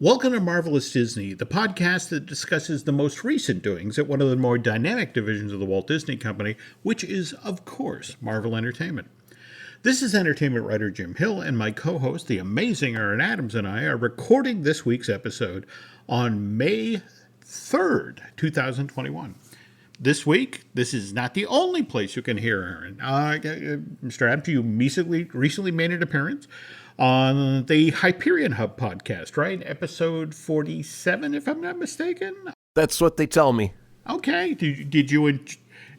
Welcome to Marvelous Disney, the podcast that discusses the most recent doings at one of the more dynamic divisions of the Walt Disney Company, which is, of course, Marvel Entertainment. This is entertainment writer Jim Hill, and my co-host, the amazing Aaron Adams, and I are recording this week's episode on May 3rd, 2021. This week, this is not the only place you can hear Aaron. Mr. Adams, you recently made an appearance on the Hyperion Hub podcast, right? Episode 47, if I'm not mistaken. That's what they tell me. Okay. Did you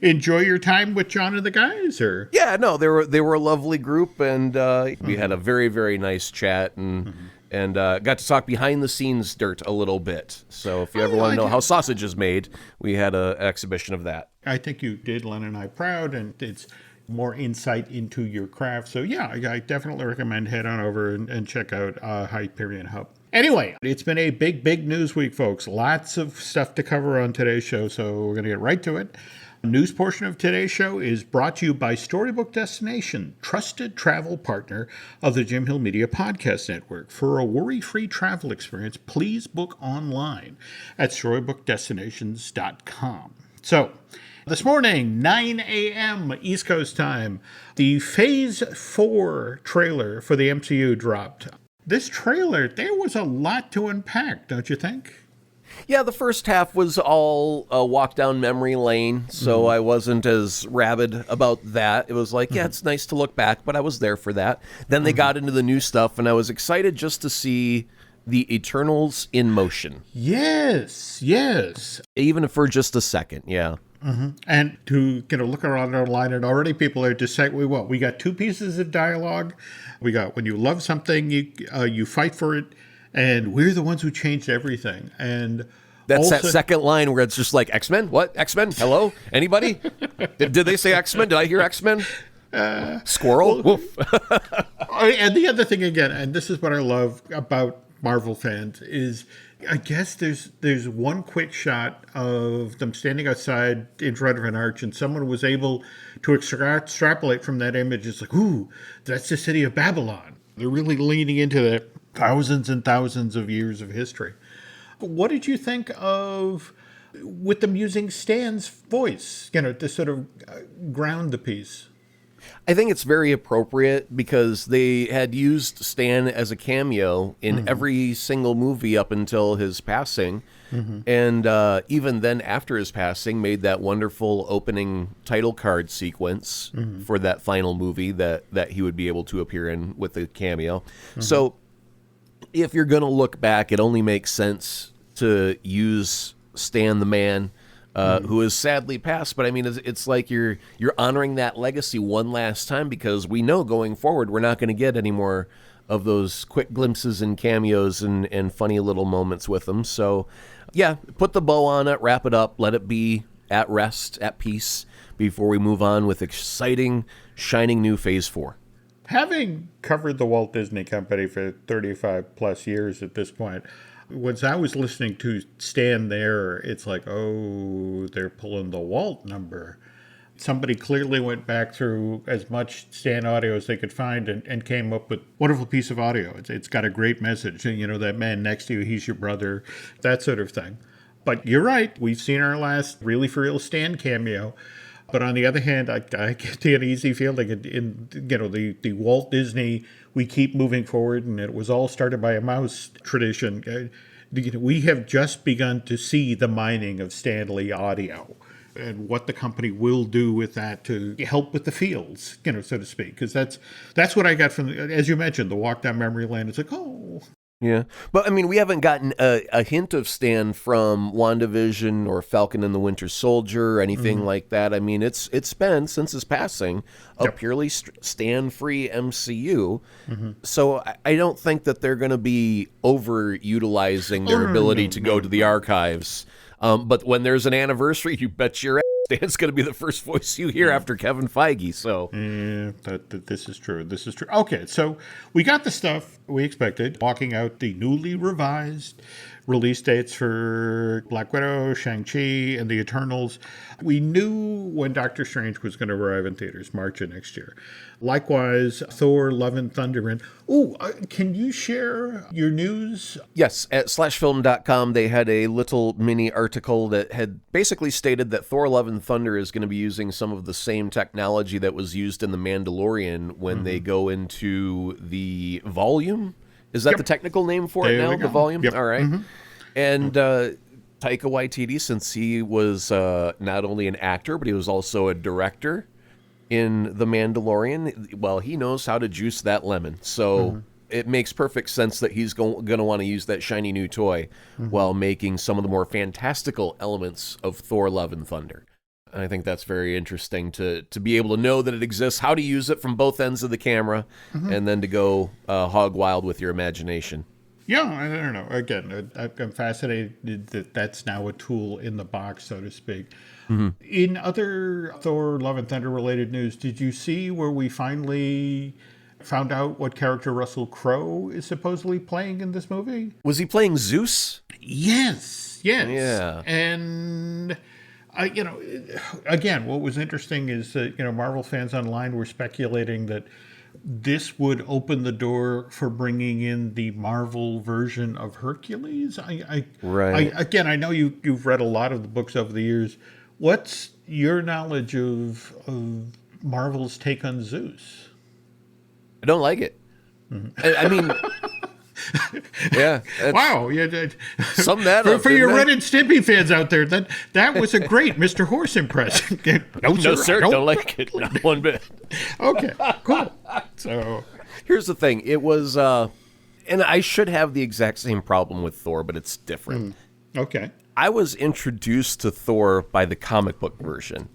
enjoy your time with John and the guys, or? Yeah, no, they were a lovely group, and we had a very, very nice chat, and got to talk behind the scenes dirt a little bit. So if you ever want to know how sausage is made, we had an exhibition of that. I think you did Len and I proud, and it's more insight into your craft. So yeah, I definitely recommend head on over and check out Hyperion Hub. Anyway, it's been a big news week, folks. Lots of stuff to cover on today's show, so we're going to get right to it. The news portion of today's show is brought to you by Storybook Destination, trusted travel partner of the Jim Hill Media Podcast Network. For a worry-free travel experience, please book online at StorybookDestinations.com. So, this morning, 9 a.m. East Coast time, the Phase 4 trailer for the MCU dropped. This trailer, there was a lot to unpack, don't you think? Yeah, the first half was all a walk down memory lane, so I wasn't as rabid about that. It was like, yeah, it's nice to look back, but I was there for that. Then they got into the new stuff, and I was excited just to see the Eternals in motion. Yes. Even for just a second, yeah. And to look around online, and already people are just saying, we got two pieces of dialogue. We got, when you love something, you fight for it, and we're the ones who changed everything. And that's also that second line where it's just like, X-Men? What? X-Men? Hello? Anybody? Did they say X-Men? Did I hear X-Men? Squirrel? Woof. And the other thing again, and this is what I love about Marvel fans, is I guess there's one quick shot of them standing outside in front of an arch, and someone was able to extrapolate from that image. It's like, ooh, that's the city of Babylon. They're really leaning into the thousands and thousands of years of history. What did you think of with them using Stan's voice, to sort of ground the piece? I think it's very appropriate because they had used Stan as a cameo in every single movie up until his passing. And even then after his passing made that wonderful opening title card sequence for that final movie that he would be able to appear in with the cameo. So if you're going to look back, it only makes sense to use Stan the Man, who is sadly passed. But I mean, it's like you're honoring that legacy one last time, because we know going forward we're not going to get any more of those quick glimpses and cameos and funny little moments with them. So yeah, put the bow on it, wrap it up, let it be at rest, at peace, before we move on with exciting, shining new Phase 4. Having covered the Walt Disney Company for 35 plus years at this point, once I was listening to Stan there, it's like, oh, they're pulling the Walt number. Somebody clearly went back through as much Stan audio as they could find and came up with a wonderful piece of audio. It's got a great message. That man next to you, he's your brother, that sort of thing. But you're right. We've seen our last really for real Stan cameo. But on the other hand, I get an easy feeling in the Walt Disney, we keep moving forward, and it was all started by a mouse tradition. We have just begun to see the mining of Stan Lee audio and what the company will do with that to help with the fields, so to speak. Because that's what I got from, as you mentioned, the walk down memory lane. It's like, oh. Yeah. But I mean, we haven't gotten a hint of Stan from WandaVision or Falcon and the Winter Soldier or anything like that. I mean, it's been, since his passing, a purely Stan-free MCU. So I don't think that they're going to be overutilizing their ability to go to the archives. But when there's an anniversary, you bet your ass Stan's going to be the first voice you hear after Kevin Feige. So Yeah, this is true. This is true. Okay, so we got the stuff we expected. Walking out the newly revised release dates for Black Widow, Shang-Chi, and the Eternals. We knew when Doctor Strange was going to arrive in theaters, March of next year. Likewise, Thor, Love and Thunder. And can you share your news? yes, at slashfilm.com, they had a little mini article that had basically stated that Thor Love and Thunder is going to be using some of the same technology that was used in The Mandalorian when they go into the volume. Is that the technical name for it now, the volume? Yep. All right. And Taika Waititi, since he was not only an actor, but he was also a director in The Mandalorian, well, he knows how to juice that lemon. So it makes perfect sense that he's going to want to use that shiny new toy while making some of the more fantastical elements of Thor Love and Thunder. And I think that's very interesting to be able to know that it exists, how to use it from both ends of the camera, and then to go hog wild with your imagination. Yeah, I don't know. Again, I'm fascinated that that's now a tool in the box, so to speak. In other Thor Love and Thunder related news, did you see where we finally found out what character Russell Crowe is supposedly playing in this movie? Was he playing Zeus? Yes. Yeah. And again, what was interesting is that, Marvel fans online were speculating that this would open the door for bringing in the Marvel version of Hercules. Right. I know you've read a lot of the books over the years. What's your knowledge of Marvel's take on Zeus? I don't like it. I mean, yeah. Wow. Yeah, sum that up. For your Ren and Stimpy fans out there, that was a great Mr. Horse impression. No, sir, don't like it. Not one bit. Okay, cool. So here's the thing. It was, and I should have the exact same problem with Thor, but it's different. Okay. I was introduced to Thor by the comic book version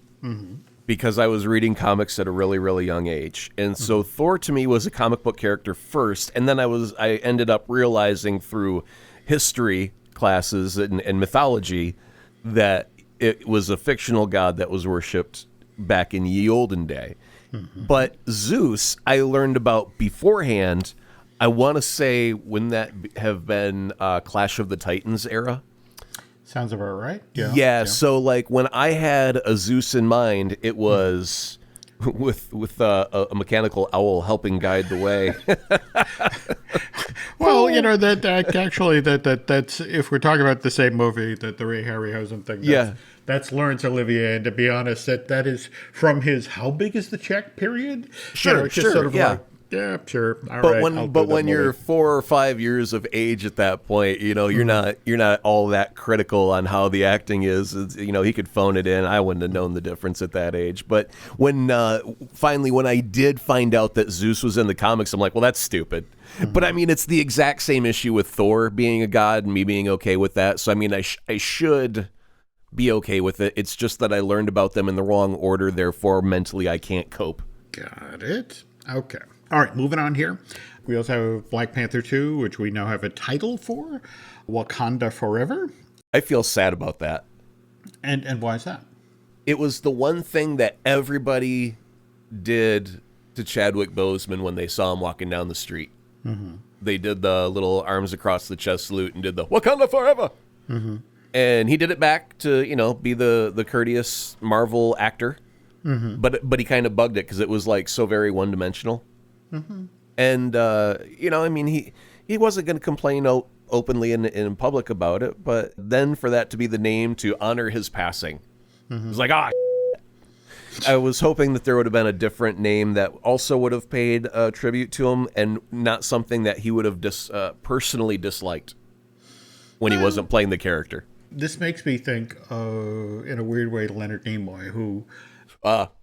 because I was reading comics at a really, really young age. And so Thor to me was a comic book character first. And then I ended up realizing through history classes and mythology that it was a fictional god that was worshipped back in ye olden day. But Zeus, I learned about beforehand. I want to say when that have been Clash of the Titans era. Sounds about right. Yeah. So like when I had a Zeus in mind, it was with a mechanical owl helping guide the way. Well, that's if we're talking about the same movie, that the Ray Harryhausen thing. That's Laurence Olivier, and to be honest, that is from his how big is the check period? Sure, it's just sort of like, yeah, sure. All but right, when you're 4 or 5 years of age at that point, you're not all that critical on how the acting is. He could phone it in. I wouldn't have known the difference at that age. But when I did find out that Zeus was in the comics, I'm like, well, that's stupid. But I mean, it's the exact same issue with Thor being a god and me being okay with that. So I mean, I should be okay with it. It's just that I learned about them in the wrong order. Therefore, mentally, I can't cope. Got it. Okay. All right, moving on here. We also have Black Panther 2, which we now have a title for, Wakanda Forever. I feel sad about that. And why is that? It was the one thing that everybody did to Chadwick Boseman when they saw him walking down the street. They did the little arms across the chest salute and did the Wakanda Forever. And he did it back to, be the courteous Marvel actor. But he kind of bugged it because it was like so very one-dimensional. And, he wasn't going to complain openly in public about it, but then for that to be the name to honor his passing, it was like, I was hoping that there would have been a different name that also would have paid tribute to him and not something that he would have personally disliked when he wasn't playing the character. This makes me think, in a weird way, Leonard Nimoy, who...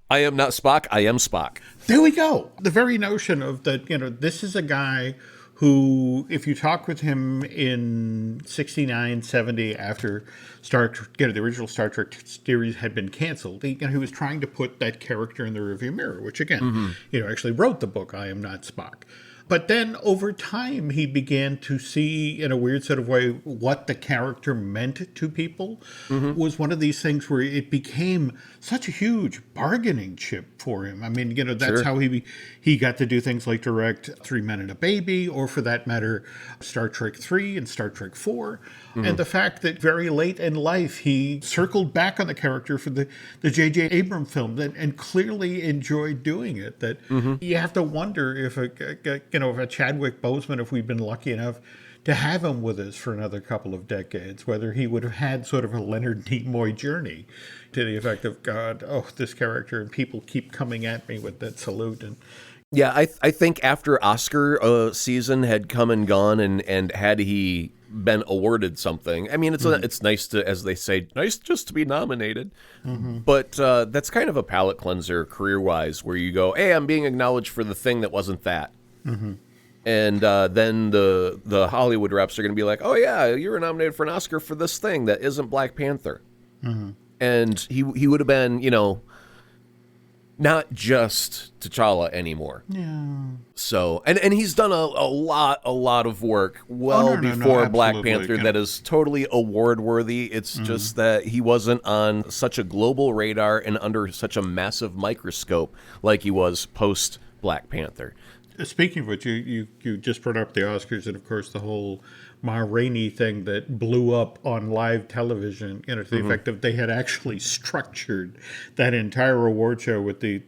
I am not Spock, I am Spock. There we go. The very notion of that, this is a guy who, if you talk with him in 69, 70, after Star Trek, the original Star Trek series had been canceled, he was trying to put that character in the rearview mirror, which again, actually wrote the book, I Am Not Spock. But then over time, he began to see, in a weird sort of way, what the character meant to people. Was one of these things where it became such a huge bargaining chip for him. I mean, that's Sure. how he got to do things like direct Three Men and a Baby, or for that matter, Star Trek 3 and Star Trek 4. And the fact that very late in life, he circled back on the character for the J.J. Abrams film and clearly enjoyed doing it. That you have to wonder if a Chadwick Boseman, if we'd been lucky enough to have him with us for another couple of decades, whether he would have had sort of a Leonard Nimoy journey to the effect of, God, this character, and people keep coming at me with that salute. And Yeah, I think after Oscar season had come and gone, and had he been awarded something, I mean, it's nice to, as they say, nice just to be nominated. But that's kind of a palate cleanser career-wise, where you go, hey, I'm being acknowledged for the thing that wasn't that. And then the Hollywood reps are going to be like, oh, yeah, you were nominated for an Oscar for this thing that isn't Black Panther. And he would have been, not just T'Challa anymore. yeah. So, and he's done a lot of work before Black absolutely. Panther that is totally award worthy. It's just that he wasn't on such a global radar and under such a massive microscope like he was post Black Panther. Speaking of which, you just brought up the Oscars, and of course the whole Ma Rainey thing that blew up on live television, to the effect of they had actually structured that entire award show with the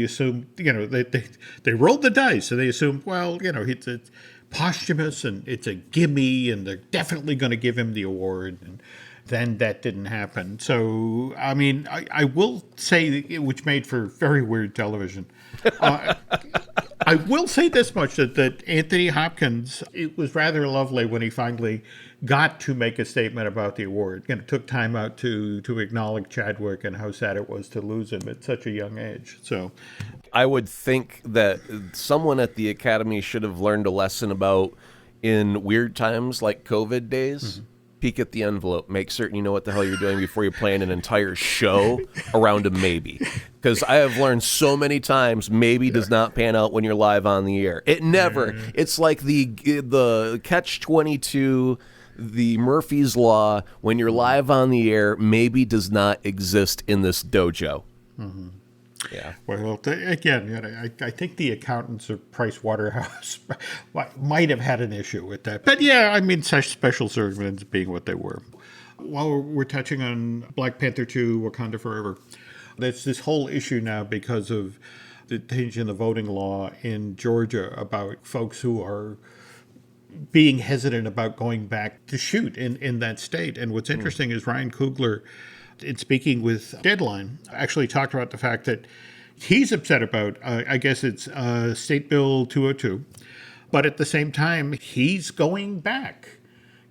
assumed, they rolled the dice, and they assumed, well, it's posthumous and it's a gimme, and they're definitely going to give him the award, and then that didn't happen. So, I mean, I will say, which made for very weird television. I will say this much, that Anthony Hopkins, it was rather lovely when he finally got to make a statement about the award. Took time out to acknowledge Chadwick and how sad it was to lose him at such a young age. So I would think that someone at the Academy should have learned a lesson about, in weird times like COVID days, peek at the envelope, make certain you know what the hell you're doing before you plan an entire show around a maybe. Because I have learned so many times, maybe does not pan out when you're live on the air. It never. It's like the catch-22, the Murphy's Law. When you're live on the air, maybe does not exist in this dojo. Yeah. Well, again, I think the accountants of Price Waterhouse might have had an issue with that. But yeah, I mean, such special servants being what they were. While we're touching on Black Panther 2, Wakanda Forever, there's this whole issue now because of the change in the voting law in Georgia about folks who are being hesitant about going back to shoot in that state. And what's interesting is Ryan Coogler, in speaking with Deadline, actually talked about the fact that he's upset about, I guess it's State Bill 202, but at the same time, he's going back.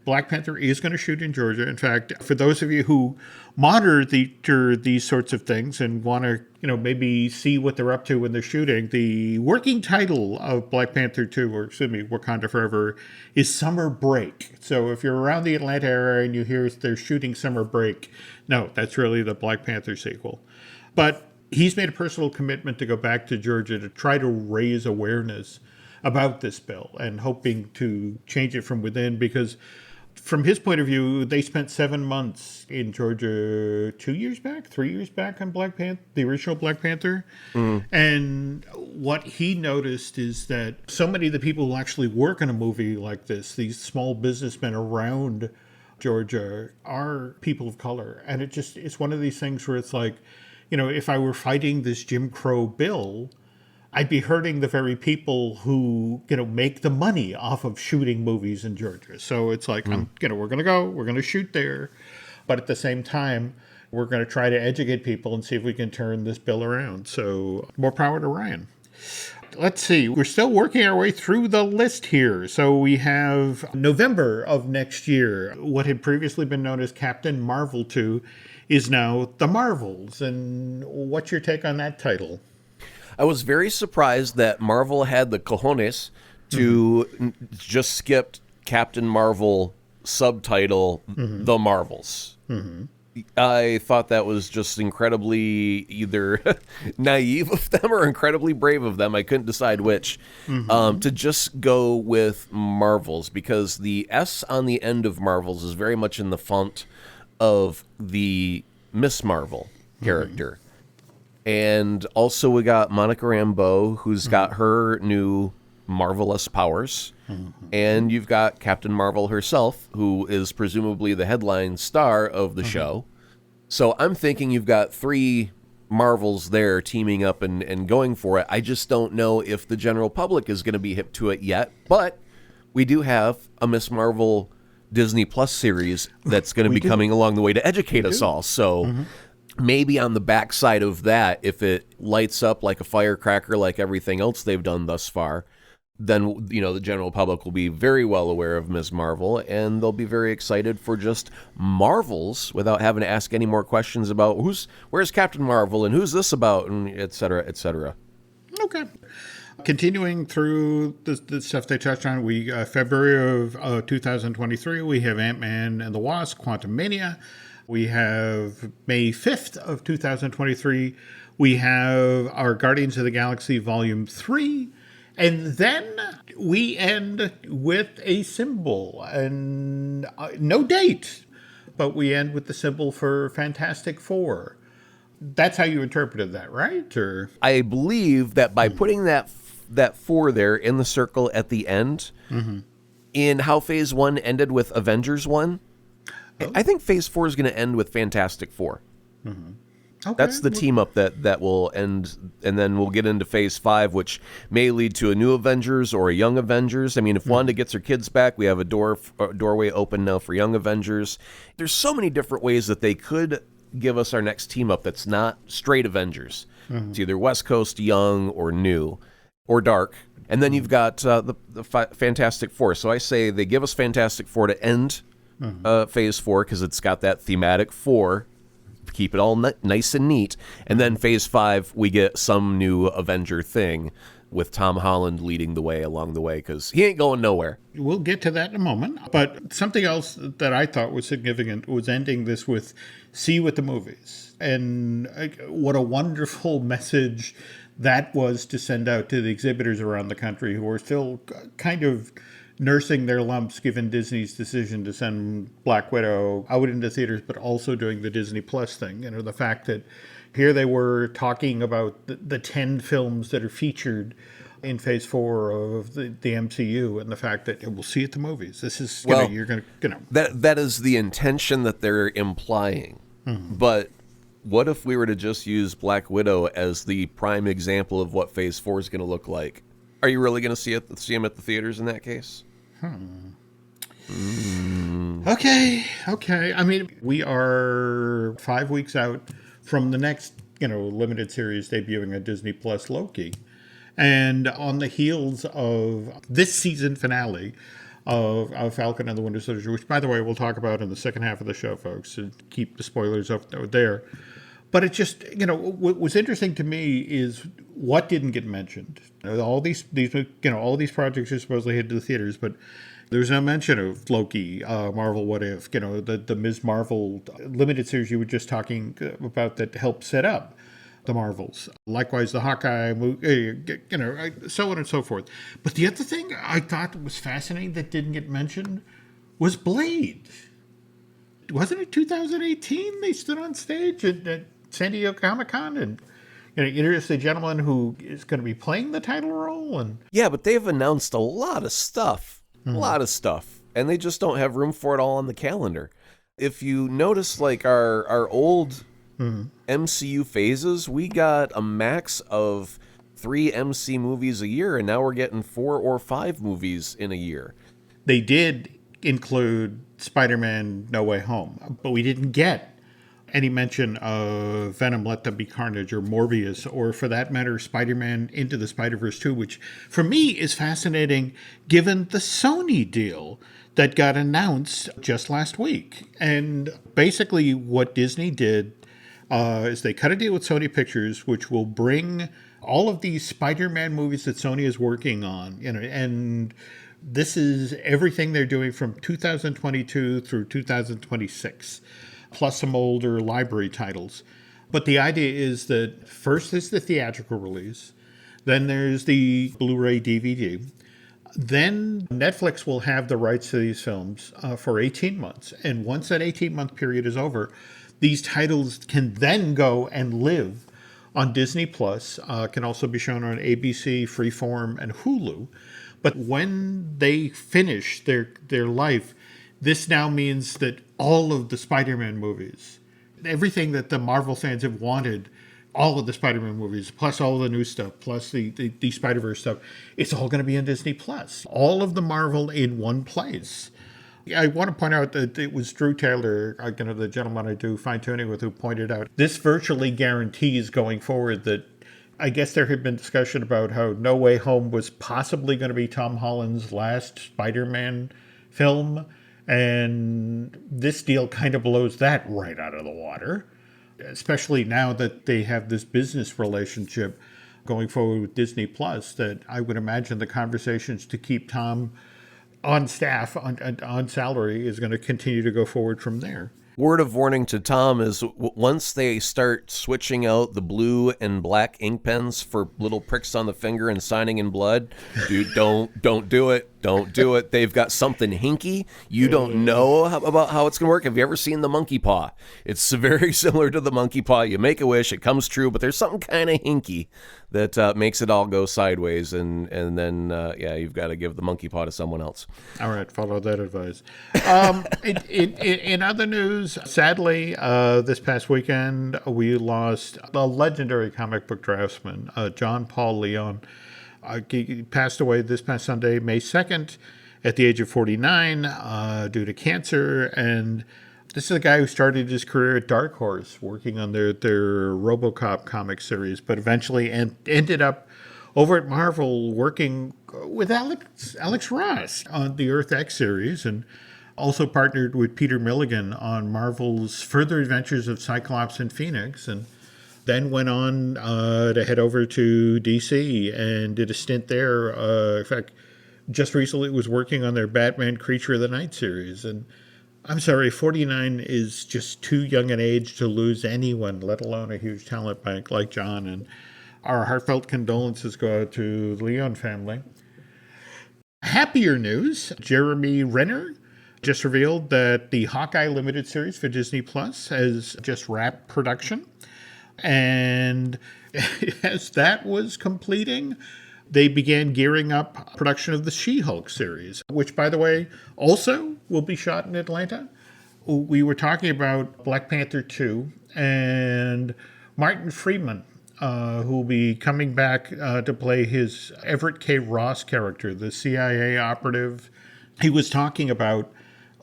Black Panther is going to shoot in Georgia. In fact, for those of you who monitor these sorts of things and want to, maybe see what they're up to when they're shooting, the working title of Black Panther 2, or excuse me, Wakanda Forever, is Summer Break. So if you're around the Atlanta area and you hear they're shooting Summer Break, no, that's really the Black Panther sequel. But he's made a personal commitment to go back to Georgia to try to raise awareness about this bill and hoping to change it from within, because from his point of view, they spent 7 months in Georgia 3 years back on Black Panther, the original Black Panther. And what he noticed is that so many of the people who actually work on a movie like this, these small businessmen around Georgia, are people of color. And it's one of these things where it's like, if I were fighting this Jim Crow bill, I'd be hurting the very people who, make the money off of shooting movies in Georgia. So it's like, we're going to shoot there. But at the same time, we're going to try to educate people and see if we can turn this bill around. So more power to Ryan. Let's see. We're still working our way through the list here. So we have November of next year. What had previously been known as Captain Marvel 2 is now The Marvels. And what's your take on that title? I was very surprised that Marvel had the cojones to just skip Captain Marvel subtitle The Marvels. I thought that was just incredibly either naive of them or incredibly brave of them. I couldn't decide which. To just go with Marvels, because the S on the end of Marvels is very much in the font of the Miss Marvel character. And also we got Monica Rambeau, who's got her new marvelous powers. And you've got Captain Marvel herself, who is presumably the headline star of the show. So I'm thinking you've got three Marvels there teaming up and going for it. I just don't know if the general public is going to be hip to it yet. But we do have a Miss Marvel Disney Plus series that's going to be coming along the way to educate us all. So maybe on the backside of that, if it lights up like a firecracker like everything else they've done thus far, then, you know, the general public will be very well aware of Ms. Marvel, and they'll be very excited for just Marvels without having to ask any more questions about where's Captain Marvel and who's this about, and et cetera, et cetera. Okay. Continuing through the stuff they touched on, February of 2023, we have Ant-Man and the Wasp, Quantumania. We have May 5th of 2023, we have our Guardians of the Galaxy Volume 3. And then we end with a symbol, and no date, but we end with the symbol for Fantastic Four. That's how you interpreted that, right? Or I believe that by putting that 4 there in the circle at the end, in how Phase 1 ended with Avengers 1, I think Phase 4 is going to end with Fantastic Four. Okay. That's the team up that will end, and then we'll get into Phase 5, which may lead to a new Avengers or a Young Avengers. I mean, if Wanda gets her kids back, we have a doorway open now for Young Avengers. There's so many different ways that they could give us our next team up that's not straight Avengers. It's either West Coast, Young, or New, or Dark. And then you've got the Fantastic Four. So I say they give us Fantastic Four to end Phase 4, because it's got that thematic 4. Keep it all nice and neat. And then Phase 5, we get some new Avenger thing with Tom Holland leading the way along the way, because he ain't going nowhere. We'll get to that in a moment. But something else that I thought was significant was ending this with "See you at the movies." And what a wonderful message that was to send out to the exhibitors around the country who are still kind of nursing their lumps given Disney's decision to send Black Widow out into theaters, but also doing the Disney Plus thing. You know, the fact that here they were talking about the 10 films that are featured in Phase 4 of the MCU, and the fact that we'll see it at the movies. This is, you're going to. That is the intention that they're implying. But what if we were to just use Black Widow as the prime example of what Phase 4 is going to look like? Are you really going to see him at the theaters in that case? Okay. I mean, we are 5 weeks out from the next, limited series debuting on Disney Plus, Loki. And on the heels of this season finale of Falcon and the Winter Soldier, which, by the way, we'll talk about in the second half of the show, folks, so keep the spoilers up there. But it just, what was interesting to me is what didn't get mentioned. All these projects are supposedly headed to the theaters, but there's no mention of Loki, Marvel What If, the Ms. Marvel limited series you were just talking about that helped set up the Marvels. Likewise, the Hawkeye, so on and so forth. But the other thing I thought was fascinating that didn't get mentioned was Blade. Wasn't it 2018 they stood on stage at San Diego Comic-Con and introduced a gentleman who is going to be playing the title role? And yeah, but they've announced a lot of stuff. And they just don't have room for it all on the calendar. If you notice, like our old MCU phases, we got a max of 3 MC movies a year, and now we're getting 4 or 5 movies in a year. They did include Spider-Man No Way Home, but we didn't get any mention of Venom Let There Be Carnage or Morbius, or for that matter, Spider-Man Into the Spider-Verse 2, which for me is fascinating given the Sony deal that got announced just last week. And basically what Disney did is they cut a deal with Sony Pictures, which will bring all of these Spider-Man movies that Sony is working on, and this is everything they're doing from 2022 through 2026. plus some older library titles. But the idea is that first is the theatrical release, then there's the Blu-ray DVD. Then Netflix will have the rights to these films for 18 months. And once that 18-month period is over, these titles can then go and live on Disney Plus, can also be shown on ABC, Freeform, and Hulu. But when they finish their life, this now means that all of the Spider-Man movies, everything that the Marvel fans have wanted, all of the Spider-Man movies, plus all the new stuff, plus the Spider-Verse stuff, it's all going to be on Disney Plus. All of the Marvel in one place. I want to point out that it was Drew Taylor, the gentleman I do fine-tuning with, who pointed out this virtually guarantees going forward that I guess there had been discussion about how No Way Home was possibly going to be Tom Holland's last Spider-Man film, and this deal kind of blows that right out of the water, especially now that they have this business relationship going forward with Disney Plus, that I would imagine the conversations to keep Tom on staff, on salary, is going to continue to go forward from there. Word of warning to Tom is once they start switching out the blue and black ink pens for little pricks on the finger and signing in blood, dude, don't do it. Don't do it. They've got something hinky. You don't know about how it's going to work. Have you ever seen the monkey paw? It's very similar to the monkey paw. You make a wish, it comes true, but there's something kind of hinky that makes it all go sideways, and then you've got to give the monkey paw to someone else. All right, follow that advice. In other news, sadly, this past weekend, we lost a legendary comic book draftsman, John Paul Leon. He passed away this past Sunday, May 2nd, at the age of 49 due to cancer. And this is a guy who started his career at Dark Horse, working on their RoboCop comic series, but eventually ended up over at Marvel working with Alex Ross on the Earth X series, and also partnered with Peter Milligan on Marvel's Further Adventures of Cyclops and Phoenix, and then went on to head over to DC and did a stint there. In fact, just recently was working on their Batman Creature of the Night series. And I'm sorry, 49 is just too young an age to lose anyone, let alone a huge talent bank like John. And our heartfelt condolences go out to the Leon family. Happier news, Jeremy Renner just revealed that the Hawkeye Limited series for Disney Plus has just wrapped production. And as that was completing, they began gearing up production of the She-Hulk series, which, by the way, also will be shot in Atlanta. We were talking about Black Panther 2 and Martin Freeman, who will be coming back to play his Everett K. Ross character, the CIA operative. He was talking about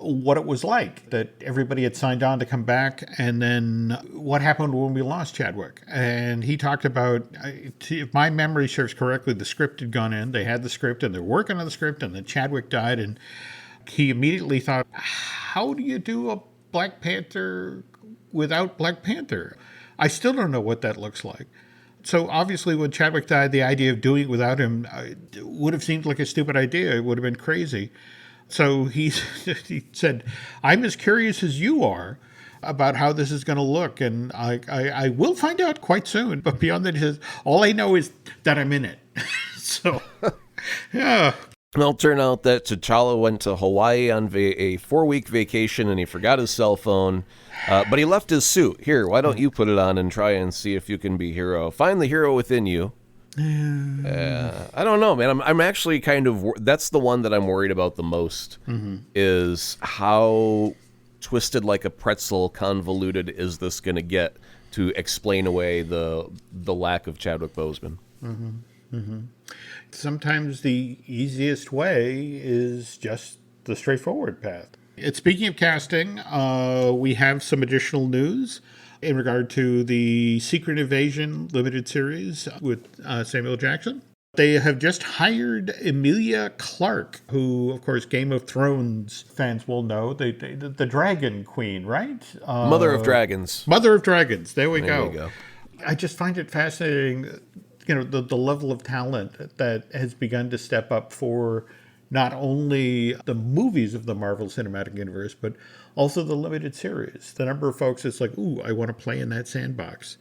what it was like that everybody had signed on to come back, and then what happened when we lost Chadwick. And he talked about, if my memory serves correctly, the script had gone in, they had the script, and they're working on the script, and then Chadwick died, and he immediately thought, how do you do a Black Panther without Black Panther? I still don't know what that looks like. So obviously when Chadwick died, the idea of doing it without him would have seemed like a stupid idea. It would have been crazy. So he said, I'm as curious as you are about how this is going to look, and I will find out quite soon. But beyond that, he says, all I know is that I'm in it. So, yeah. It'll turn out that T'Challa went to Hawaii on a 4-week vacation, and he forgot his cell phone, but he left his suit. Here, why don't you put it on and try and see if you can be hero? Find the hero within you. I don't know, man. I'm actually kind of, that's the one that I'm worried about the most, is how twisted like a pretzel, convoluted is this going to get to explain away the lack of Chadwick Boseman. Sometimes the easiest way is just the straightforward path. And speaking of casting, we have some additional news in regard to the Secret Invasion limited series with Samuel Jackson. They have just hired Emilia Clarke, who, of course, Game of Thrones fans will know, the Dragon Queen, right? Mother of Dragons. Mother of Dragons. There we There go. you go. I just find it fascinating, the level of talent that has begun to step up for not only the movies of the Marvel Cinematic Universe, but also the limited series. The number of folks that's like, ooh, I want to play in that sandbox.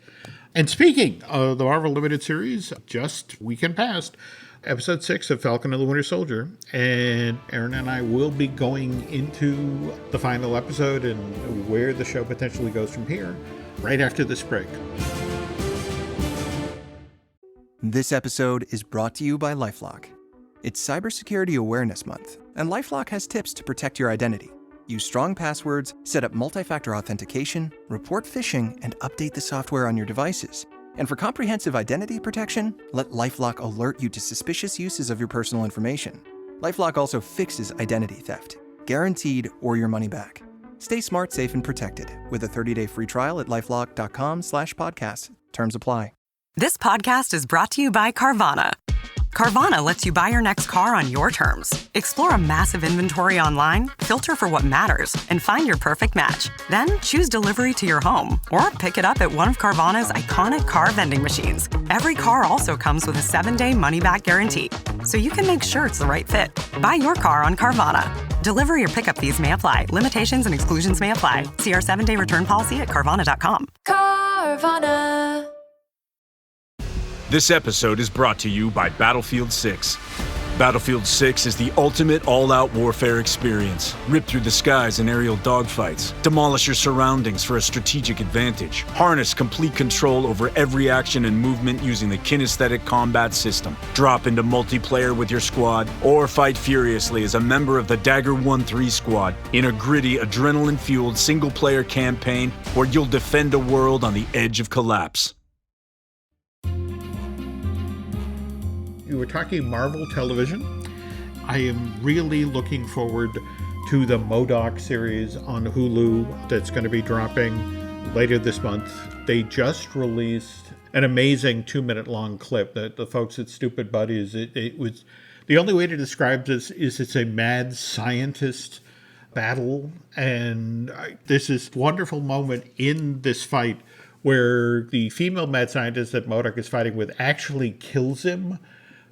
And speaking of the Marvel Limited Series, just weekend past, episode 6 of Falcon and the Winter Soldier, and Aaron and I will be going into the final episode and where the show potentially goes from here right after this break. This episode is brought to you by LifeLock. It's Cybersecurity Awareness Month, and LifeLock has tips to protect your identity. Use strong passwords, set up multi-factor authentication, report phishing, and update the software on your devices. And for comprehensive identity protection, let LifeLock alert you to suspicious uses of your personal information. LifeLock also fixes identity theft, guaranteed or your money back. Stay smart, safe, and protected with a 30-day free trial at LifeLock.com/podcast. Terms apply. This podcast is brought to you by Carvana. Carvana lets you buy your next car on your terms. Explore a massive inventory online, filter for what matters, and find your perfect match. Then choose delivery to your home or pick it up at one of Carvana's iconic car vending machines. Every car also comes with a 7-day money-back guarantee, so you can make sure it's the right fit. Buy your car on Carvana. Delivery or pickup fees may apply. Limitations and exclusions may apply. See our 7-day return policy at Carvana.com. Carvana. This episode is brought to you by Battlefield 6. Battlefield 6 is the ultimate all-out warfare experience. Rip through the skies in aerial dogfights. Demolish your surroundings for a strategic advantage. Harness complete control over every action and movement using the kinesthetic combat system. Drop into multiplayer with your squad, or fight furiously as a member of the Dagger 1-3 squad in a gritty, adrenaline-fueled single-player campaign where you'll defend a world on the edge of collapse. You were talking Marvel television. I am really looking forward to the MODOK series on Hulu that's going to be dropping later this month. They just released an amazing 2-minute long clip that the folks at Stupid Buddies, it was, the only way to describe this is it's a mad scientist battle. And there's this wonderful moment in this fight where the female mad scientist that MODOK is fighting with actually kills him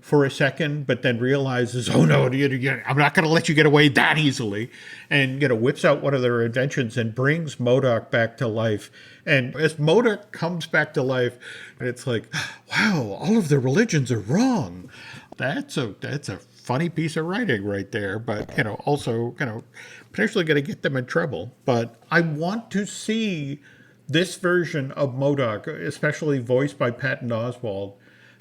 for a second, but then realizes, oh no, I'm not going to let you get away that easily, and whips out one of their inventions and brings MODOK back to life. And as MODOK comes back to life, it's like, wow, all of the religions are wrong. That's a funny piece of writing right there, but also potentially going to get them in trouble. But I want to see this version of MODOK, especially voiced by Patton Oswalt,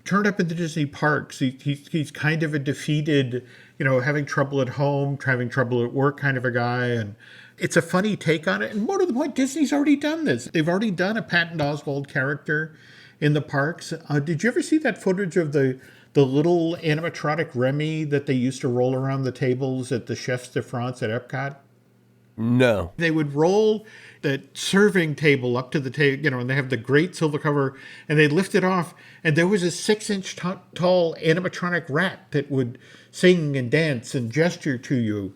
turned up in the Disney parks. He's kind of a defeated, having trouble at home, having trouble at work kind of a guy. And it's a funny take on it. And more to the point, Disney's already done this. They've already done a Patton Oswalt character in the parks. Did you ever see that footage of the little animatronic Remy that they used to roll around the tables at the Chefs de France at Epcot? No. They would roll that serving table up to the table, and they have the great silver cover, and they lift it off, and there was a 6-inch tall animatronic rat that would sing and dance and gesture to you.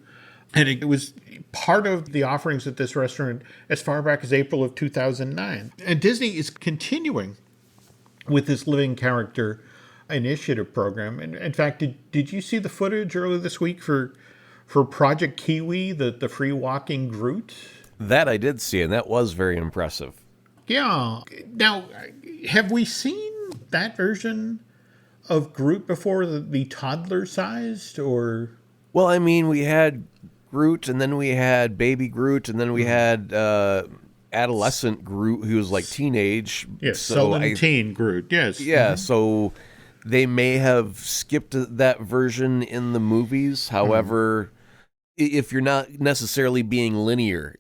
And it was part of the offerings at this restaurant as far back as April of 2009. And Disney is continuing with this living character initiative program. And in fact, did you see the footage earlier this week for Project Kiwi, the free walking Groot? That I did see, and that was very impressive. Yeah. Now, have we seen that version of Groot before, the toddler-sized, or? Well, I mean, we had Groot, and then we had baby Groot, and then we had adolescent Groot, who was like teenage. Yes, so teen Groot, yes. Yeah, so they may have skipped that version in the movies. However, if you're not necessarily being linear,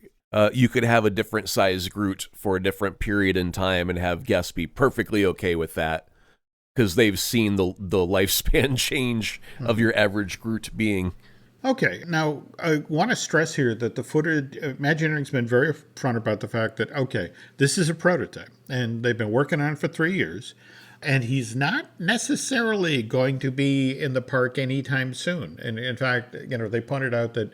you could have a different size Groot for a different period in time and have guests be perfectly okay with that because they've seen the lifespan change of your average Groot being. Okay, now I want to stress here that the footage, Imagineering's been very upfront about the fact that, okay, this is a prototype, and they've been working on it for 3 years, and he's not necessarily going to be in the park anytime soon. And in fact, they pointed out that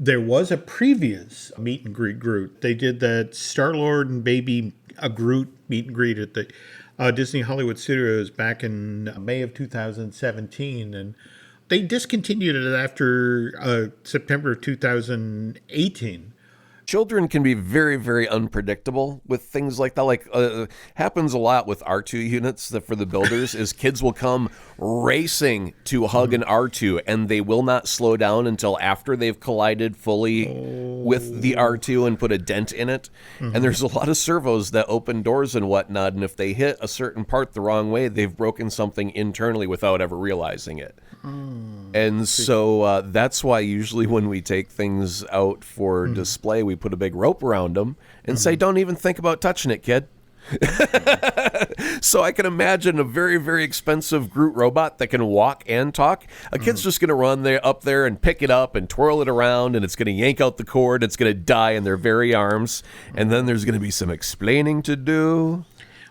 there was a previous meet and greet Groot. They did that Star-Lord and baby Groot meet and greet at the Disney Hollywood Studios back in May of 2017, and they discontinued it after September 2018. Children can be very, very unpredictable with things like that. Like happens a lot with R2 units that for the builders is kids will come racing to hug an R2 and they will not slow down until after they've collided fully with the R2 and put a dent in it. And there's a lot of servos that open doors and whatnot. And if they hit a certain part the wrong way, they've broken something internally without ever realizing it. And so that's why usually when we take things out for display, we put a big rope around them and say, don't even think about touching it, kid. So I can imagine a very, very expensive Groot robot that can walk and talk. A kid's just going to run up there and pick it up and twirl it around, and it's going to yank out the cord. It's going to die in their very arms. And then there's going to be some explaining to do.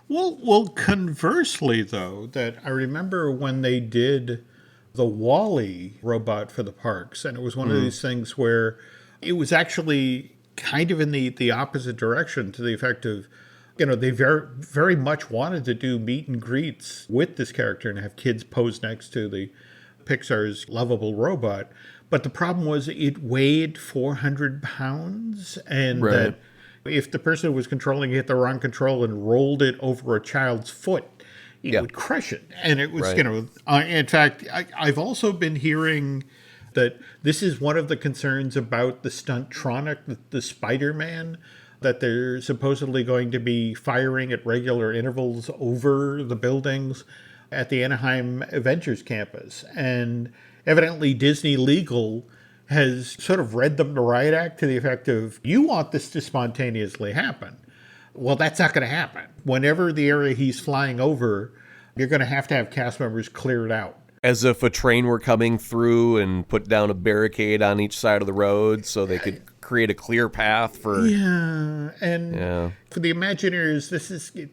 Well, conversely, though, that I remember when they did the Wall-E robot for the parks, and it was one of these things where it was actually kind of in the opposite direction, to the effect of, they very, very much wanted to do meet and greets with this character and have kids pose next to the Pixar's lovable robot. But the problem was it weighed 400 pounds, and that if the person who was controlling it hit the wrong control and rolled it over a child's foot, it would crush it. And it was, in fact, I've also been hearing that this is one of the concerns about the Stuntronic, the Spider-Man, that they're supposedly going to be firing at regular intervals over the buildings at the Anaheim Avengers campus. And evidently Disney Legal has sort of read them the riot act to the effect of, you want this to spontaneously happen. Well, that's not going to happen. Whenever the area he's flying over, you're going to have cast members clear it out. As if a train were coming through and put down a barricade on each side of the road so they could create a clear path for... Yeah, and for the Imagineers,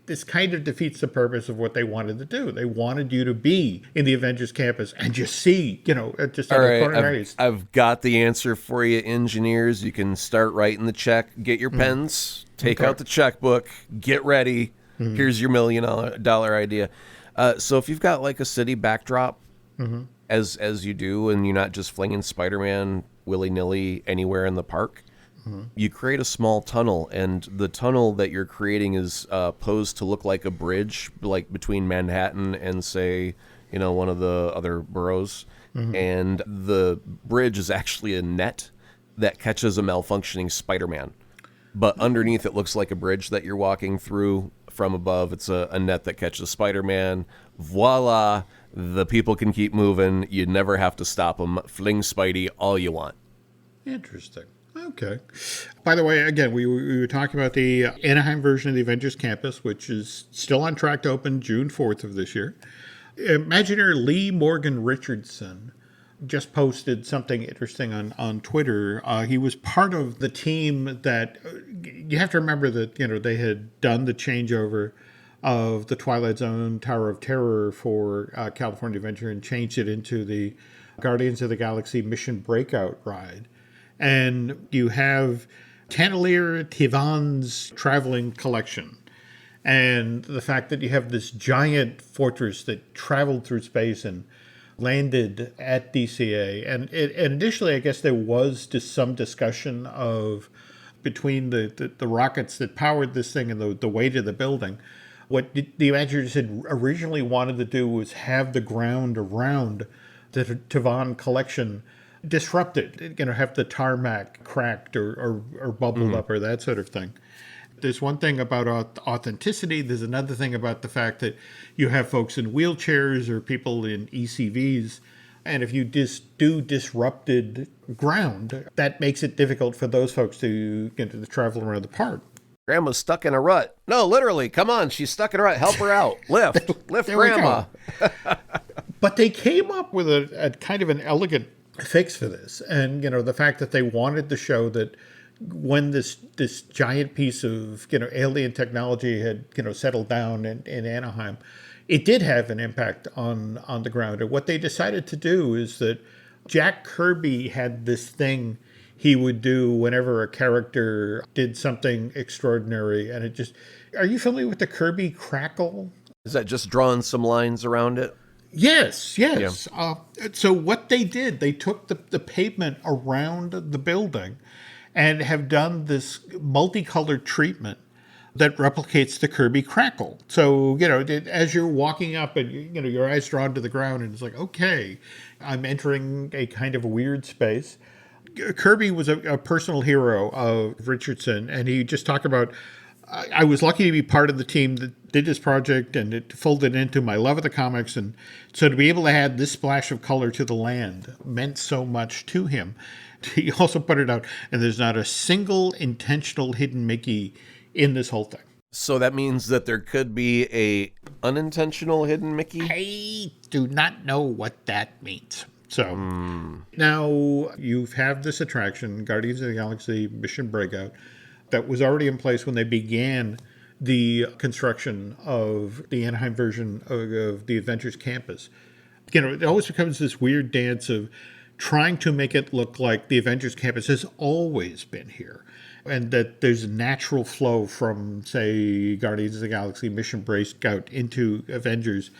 this kind of defeats the purpose of what they wanted to do. They wanted you to be in the Avengers campus and just see, just all right, corner. I've got the answer for you, engineers. You can start writing the check. Get your pens. Take out the checkbook. Get ready. Here's your $1 million idea. So if you've got like a city backdrop, as you do, and you're not just flinging Spider-Man willy-nilly anywhere in the park, you create a small tunnel, and the tunnel that you're creating is posed to look like a bridge, like between Manhattan and, say, one of the other boroughs. And the bridge is actually a net that catches a malfunctioning Spider-Man. But underneath it looks like a bridge that you're walking through from above. It's a net that catches Spider-Man. Voila! The people can keep moving. You never have to stop them. Fling Spidey all you want. Interesting. Okay. By the way, again, we were talking about the Anaheim version of the Avengers Campus, which is still on track to open June 4th of this year. Imagineer Lee Morgan Richardson just posted something interesting on Twitter. He was part of the team that, you have to remember that, they had done the changeover of the Twilight Zone Tower of Terror for California Adventure and changed it into the Guardians of the Galaxy Mission Breakout ride. And you have Tanelier Tivan's traveling collection. And the fact that you have this giant fortress that traveled through space and landed at DCA. And initially, I guess there was just some discussion of between the rockets that powered this thing and the weight of the building. What the Imagineers had originally wanted to do was have the ground around the Tivan collection disrupted, have the tarmac cracked or bubbled up or that sort of thing. There's one thing about authenticity. There's another thing about the fact that you have folks in wheelchairs or people in ECVs. And if you do disrupted ground, that makes it difficult for those folks to travel around the park. Grandma's stuck in a rut. No, literally. Come on. She's stuck in a rut. Help her out. Lift Grandma. But they came up with a kind of an elegant fix for this. And, the fact that they wanted to show that when this giant piece of, alien technology had, settled down in Anaheim, it did have an impact on the ground. And what they decided to do is that Jack Kirby had this thing he would do whenever a character did something extraordinary. And are you familiar with the Kirby crackle? Is that just drawing some lines around it? Yes. So what they did, they took the pavement around the building and have done this multicolored treatment that replicates the Kirby crackle. So, as you're walking up and, your eyes drawn to the ground and it's like, okay, I'm entering a kind of a weird space. Kirby was a personal hero of Richardson, and he just talked about, I was lucky to be part of the team that did this project, and it folded into my love of the comics. And so to be able to add this splash of color to the land meant so much to him. He also put it out, and there's not a single intentional hidden Mickey in this whole thing. So that means that there could be a unintentional hidden Mickey? I do not know what that means. So now you have this attraction, Guardians of the Galaxy Mission Breakout, that was already in place when they began the construction of the Anaheim version of the Adventures Campus. It always becomes this weird dance of trying to make it look like the Avengers Campus has always been here, and that there's a natural flow from, say, Guardians of the Galaxy Mission Breakout into Avengers.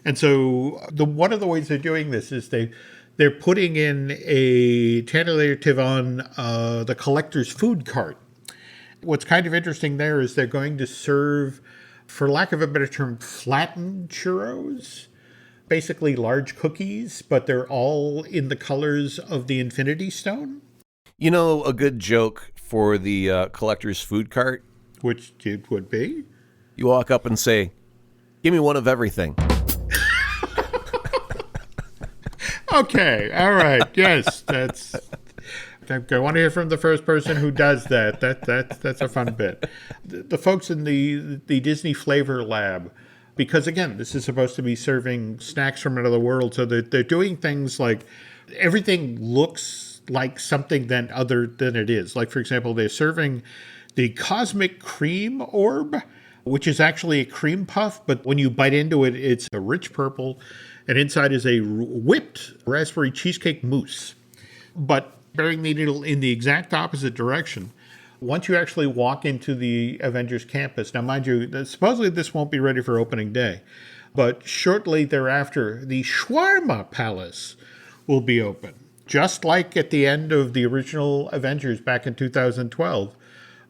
And so one of the ways they're doing this is they're putting in a tentative on the collector's food cart. What's kind of interesting there is they're going to serve, for lack of a better term, flattened churros, basically large cookies, but they're all in the colors of the Infinity Stone. A good joke for the collector's food cart? Which it would be? You walk up and say, "Give me one of everything." Okay, all right, yes, that's... I want to hear from the first person who does that. That's a fun bit. The folks in the Disney Flavor Lab, because again, this is supposed to be serving snacks from another world, so they're doing things like everything looks like something other than it is. Like, for example, they're serving the Cosmic Cream Orb, which is actually a cream puff, but when you bite into it, it's a rich purple, and inside is a whipped raspberry cheesecake mousse. But bearing the needle in the exact opposite direction, once you actually walk into the Avengers Campus, now mind you, supposedly this won't be ready for opening day, but shortly thereafter, the Shawarma Palace will be open. Just like at the end of the original Avengers back in 2012,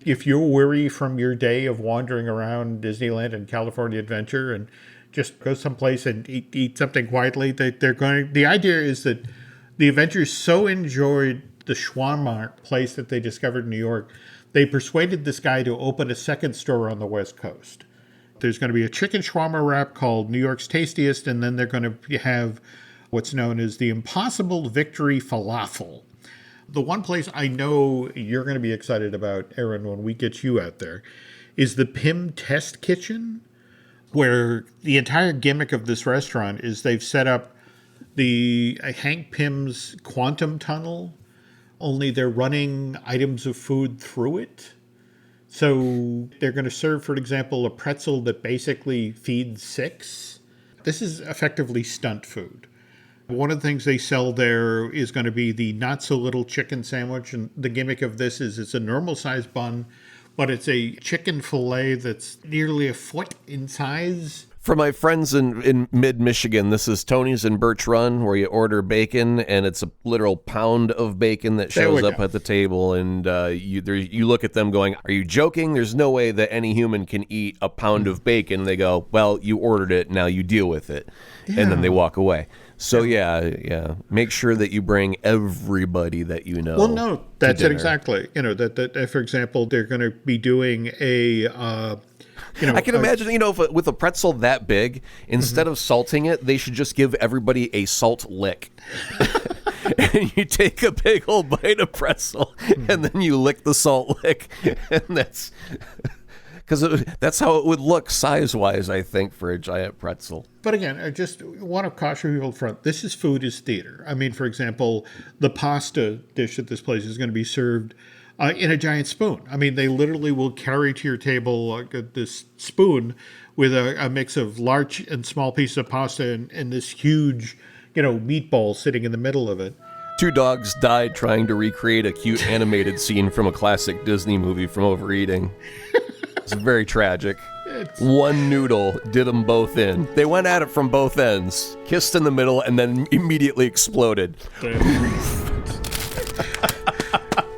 if you're weary from your day of wandering around Disneyland and California Adventure and just go someplace and eat something quietly, the idea is that the Avengers so enjoyed the shawarma place that they discovered in New York, they persuaded this guy to open a second store on the West Coast. There's going to be a chicken shawarma wrap called New York's Tastiest, and then they're going to have what's known as the Impossible Victory Falafel. The one place I know you're going to be excited about, Aaron, when we get you out there, is the Pym Test Kitchen, where the entire gimmick of this restaurant is they've set up the Hank Pym's quantum tunnel, only they're running items of food through it. So they're going to serve, for example, a pretzel that basically feeds 6. This is effectively stunt food. One of the things they sell there is going to be the not-so-little chicken sandwich, and the gimmick of this is it's a normal-sized bun, but it's a chicken fillet that's nearly a foot in size. For my friends in mid-Michigan, this is Tony's in Birch Run, where you order bacon, and it's a literal pound of bacon that shows up at the table, and you look at them going, "Are you joking? There's no way that any human can eat a pound of bacon." They go, "Well, you ordered it, now you deal with it." Yeah. And then they walk away. So yeah, make sure that you bring everybody that you know. Well, no, that's it exactly. That for example, they're going to be doing a... I can imagine, if with a pretzel that big, instead of salting it, they should just give everybody a salt lick. And you take a big old bite of pretzel, and then you lick the salt lick. And that's... Because that's how it would look size-wise, I think, for a giant pretzel. But again, I just want to caution people up front. This is food is theater. I mean, for example, the pasta dish at this place is going to be served in a giant spoon. I mean, they literally will carry to your table this spoon with a mix of large and small pieces of pasta and this huge, meatball sitting in the middle of it. 2 dogs died trying to recreate a cute animated scene from a classic Disney movie from overeating. It's very tragic. One noodle did them both in. They went at it from both ends, kissed in the middle, and then immediately exploded.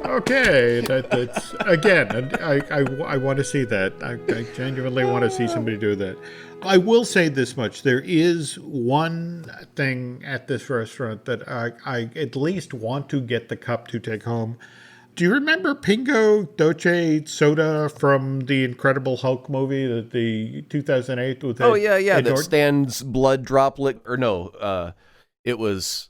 Okay, that's again. I want to see that. I genuinely want to see somebody do that. I will say this much: there is one thing at this restaurant that I at least want to get the cup to take home. Do you remember Pingo Doce soda from the Incredible Hulk movie, the 2008? With Oh yeah, Ed that Norton? Stan's blood droplet, or no, it was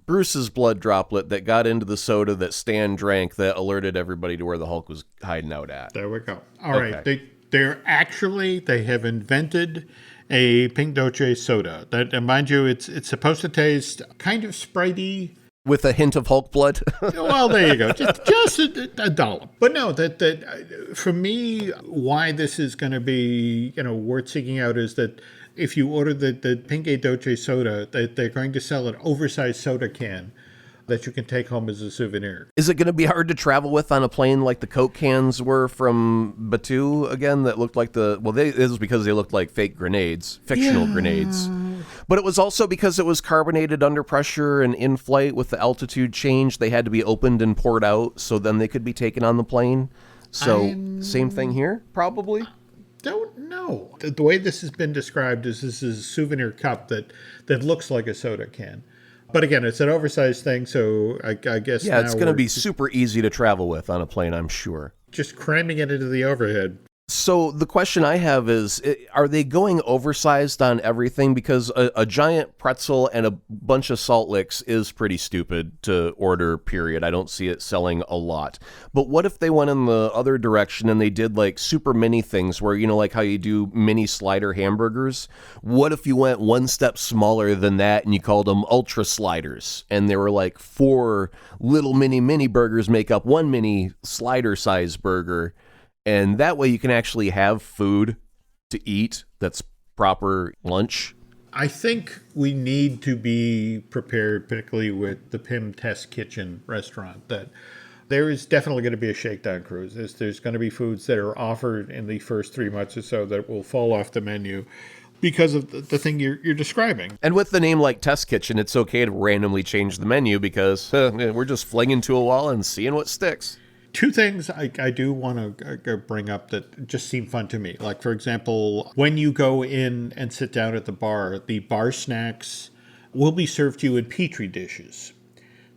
Bruce's blood droplet that got into the soda that Stan drank that alerted everybody to where the Hulk was hiding out at. There we go. All right, they have invented a Pink Doce soda. That, and mind you, it's supposed to taste kind of Spritey. With a hint of Hulk blood. Well, there you go. Just a dollop. But no, that for me, why this is going to be worth seeking out is that if you order the Pink Doce soda, that they're going to sell an oversized soda can that you can take home as a souvenir. Is it going to be hard to travel with on a plane like the Coke cans were from Batu again that looked like it was because they looked like fake grenades, fictional grenades. But it was also because it was carbonated under pressure and in flight with the altitude change. They had to be opened and poured out so then they could be taken on the plane. So same thing here, probably? Don't know. The way this has been described is this is a souvenir cup that looks like a soda can. But again, it's an oversized thing, so I guess yeah, it's going to be super easy to travel with on a plane, I'm sure. Just cramming it into the overhead. So the question I have is, are they going oversized on everything? Because a giant pretzel and a bunch of salt licks is pretty stupid to order, period. I don't see it selling a lot. But what if they went in the other direction and they did like super mini things where, like how you do mini slider hamburgers? What if you went one step smaller than that and you called them ultra sliders? And they were like 4 little mini burgers make up one mini slider size burger. And that way you can actually have food to eat that's proper lunch. I think we need to be prepared, particularly with the Pim Test Kitchen restaurant, that there is definitely going to be a shakedown cruise. There's going to be foods that are offered in the first 3 months or so that will fall off the menu because of the thing you're describing. And with the name like Test Kitchen, it's okay to randomly change the menu because we're just flinging to a wall and seeing what sticks. 2 things I do want to bring up that just seem fun to me. Like, for example, when you go in and sit down at the bar snacks will be served to you in Petri dishes.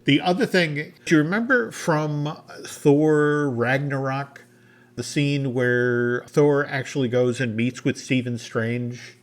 The other thing, do you remember from Thor Ragnarok, the scene where Thor actually goes and meets with Stephen Strange?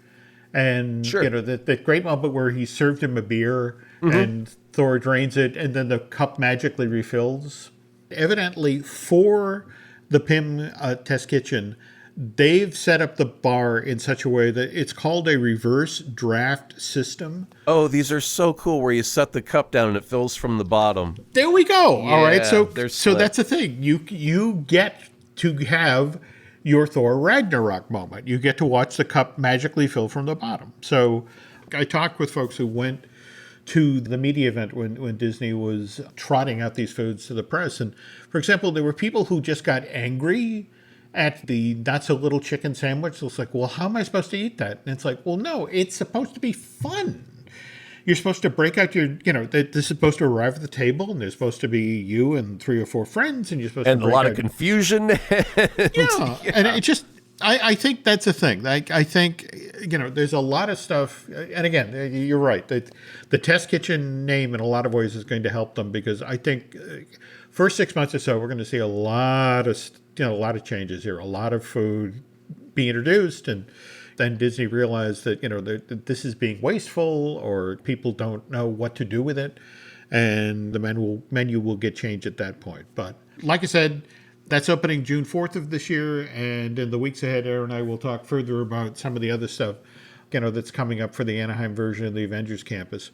And, sure. That great moment where he served him a beer and Thor drains it and then the cup magically refills? Evidently, for the Pim Test Kitchen, they've set up the bar in such a way that it's called a reverse draft system. Oh, these are so cool where you set the cup down and it fills from the bottom. There we go. Yeah, all right. So slick. That's the thing. You get to have your Thor Ragnarok moment. You get to watch the cup magically fill from the bottom. So I talked with folks who went to the media event when Disney was trotting out these foods to the press. And, for example, there were people who just got angry at the not-so-little chicken sandwich. It's like, well, how am I supposed to eat that? And it's like, well, no, it's supposed to be fun. You're supposed to break out this is supposed to arrive at the table, and there's supposed to be you and 3 or 4 friends, and you're supposed and to a lot of confusion. Yeah, and it just... I think that's a thing. I think, there's a lot of stuff. And again, you're right. The Test Kitchen name in a lot of ways is going to help them because I think first 6 months or so, we're going to see a lot of changes here, a lot of food being introduced. And then Disney realized that, that this is being wasteful or people don't know what to do with it. And the menu will get changed at that point. But like I said, that's opening June 4th of this year, and in the weeks ahead, Aaron and I will talk further about some of the other stuff, that's coming up for the Anaheim version of the Avengers Campus.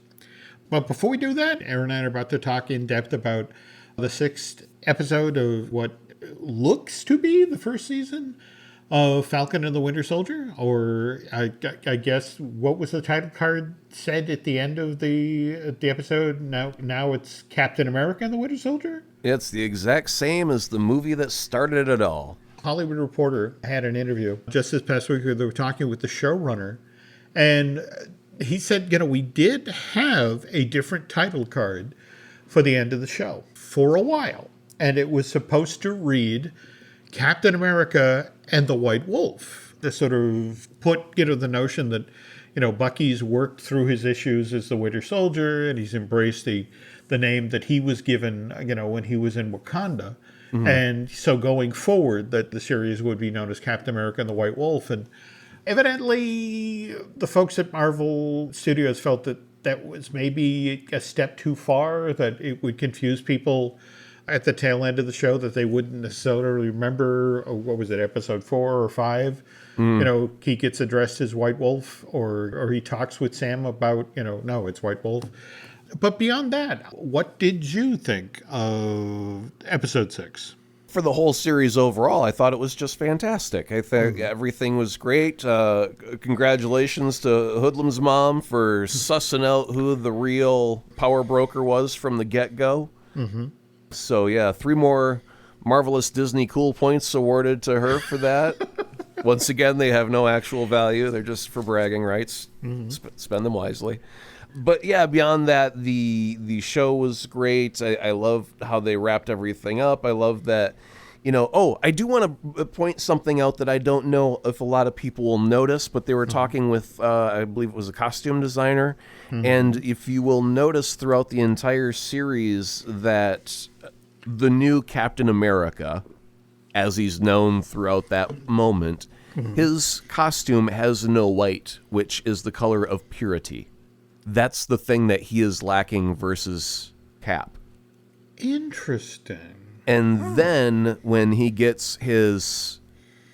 But before we do that, Aaron and I are about to talk in depth about the 6th episode of what looks to be the first season of Falcon and the Winter Soldier, or I guess what was the title card said at the end of the episode? Now it's Captain America and the Winter Soldier? It's the exact same as the movie that started it all. Hollywood Reporter had an interview just this past week where they were talking with the showrunner, and he said, we did have a different title card for the end of the show for a while, and it was supposed to read Captain America and the White Wolf, to sort of put, the notion that, Bucky's worked through his issues as the Winter Soldier, and he's embraced the name that he was given, when he was in Wakanda. Mm-hmm. And so going forward, that the series would be known as Captain America and the White Wolf. And evidently, the folks at Marvel Studios felt that that was maybe a step too far, that it would confuse people at the tail end of the show, that they wouldn't necessarily remember, what was it, episode 4 or 5? He gets addressed as White Wolf, or he talks with Sam about, no, it's White Wolf. But beyond that, what did you think of episode 6? For the whole series overall, I thought it was just fantastic. I think everything was great. Congratulations to Hoodlum's mom for sussing out who the real power broker was from the get-go. Mm-hmm. So, yeah, 3 more Marvelous Disney Cool Points awarded to her for that. Once again, they have no actual value. They're just for bragging rights. Mm-hmm. Spend them wisely. But yeah, beyond that, the show was great. I love how they wrapped everything up. I love that, I do want to point something out that I don't know if a lot of people will notice, but they were talking with, I believe it was a costume designer. Mm-hmm. And if you will notice throughout the entire series that the new Captain America, as he's known throughout that moment, his costume has no white, which is the color of purity. That's the thing that he is lacking versus Cap. Interesting. And then when he gets his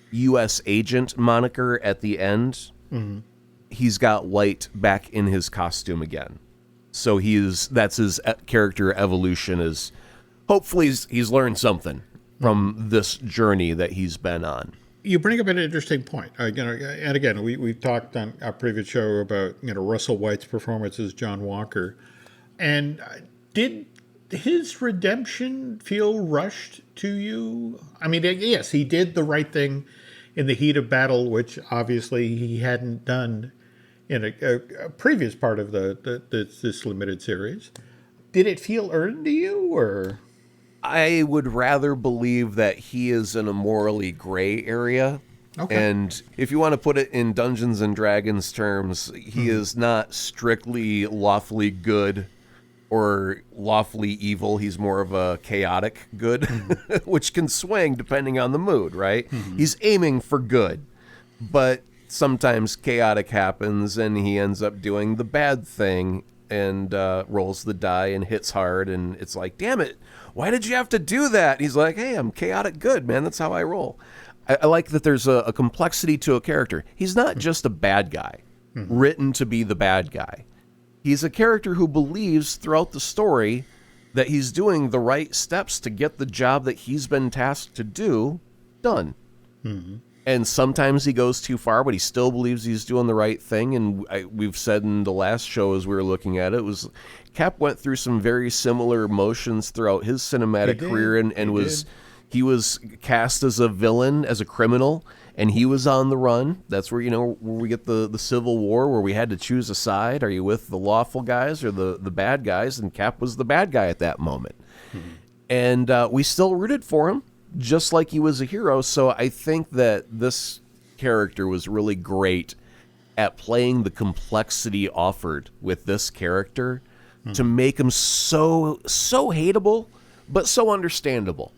U.S. agent moniker at the end, he's got white back in his costume again. So that's his character evolution. Is hopefully he's learned something from this journey that he's been on. You bring up an interesting point. And again, we've talked on our previous show about Russell White's performance as John Walker. And did his redemption feel rushed to you? I mean, yes, he did the right thing in the heat of battle, which obviously he hadn't done in a previous part of this limited series. Did it feel earned to you, or? I would rather believe that he is in a morally gray area. Okay. And if you want to put it in Dungeons and Dragons terms, he is not strictly lawfully good or lawfully evil. He's more of a chaotic good, which can swing depending on the mood, right? Mm-hmm. He's aiming for good, but sometimes chaotic happens and he ends up doing the bad thing and rolls the die and hits hard, and it's like, damn it, why did you have to do that? He's like, hey, I'm chaotic good, man. That's how I roll. I like that there's a complexity to a character. He's not just a bad guy, written to be the bad guy. He's a character who believes throughout the story that he's doing the right steps to get the job that he's been tasked to do done. Mm-hmm. And sometimes he goes too far, but he still believes he's doing the right thing. And we've said in the last show as we were looking at it, was Cap went through some very similar emotions throughout his cinematic career, and he was cast as a villain, as a criminal, and he was on the run. That's where, where we get the Civil War, where we had to choose a side. Are you with the lawful guys or the bad guys? And Cap was the bad guy at that moment. Mm-hmm. And we still rooted for him, just like he was a hero. So I think that this character was really great at playing the complexity offered with this character to make him so hateable, but so understandable.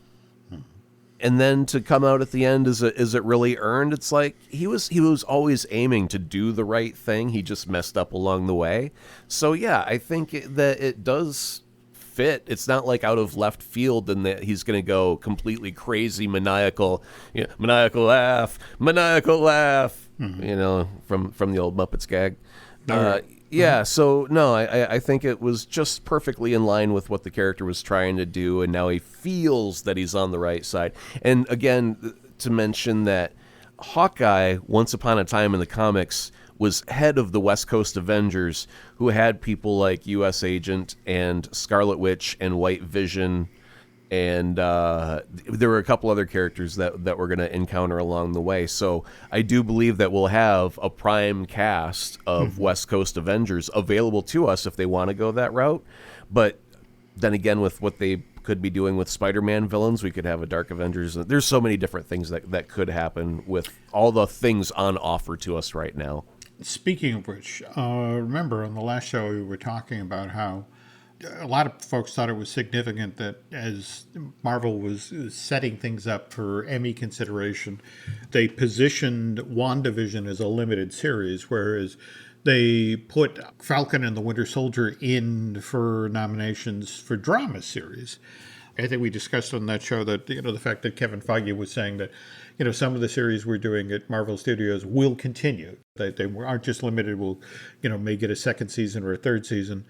And then to come out at the end, is it really earned? It's like he was always aiming to do the right thing. He just messed up along the way. So yeah, I think that it does fit. It's not like out of left field and that he's going to go completely crazy, maniacal laugh, from the old Muppets gag. Yeah, so no, I think it was just perfectly in line with what the character was trying to do, and now he feels that he's on the right side. And again, to mention that Hawkeye, once upon a time in the comics, was head of the West Coast Avengers, who had people like U.S. Agent and Scarlet Witch and White Vision And there were a couple other characters that we're going to encounter along the way. So I do believe that we'll have a prime cast of West Coast Avengers available to us if they want to go that route. But then again, with what they could be doing with Spider-Man villains, we could have a Dark Avengers. There's so many different things that could happen with all the things on offer to us right now. Speaking of which, remember on the last show we were talking about how a lot of folks thought it was significant that as Marvel was setting things up for Emmy consideration, they positioned WandaVision as a limited series, whereas they put Falcon and the Winter Soldier in for nominations for drama series. I think we discussed on that show that, the fact that Kevin Feige was saying that, some of the series we're doing at Marvel Studios will continue. They aren't just limited. We'll, may get a second season or a third season.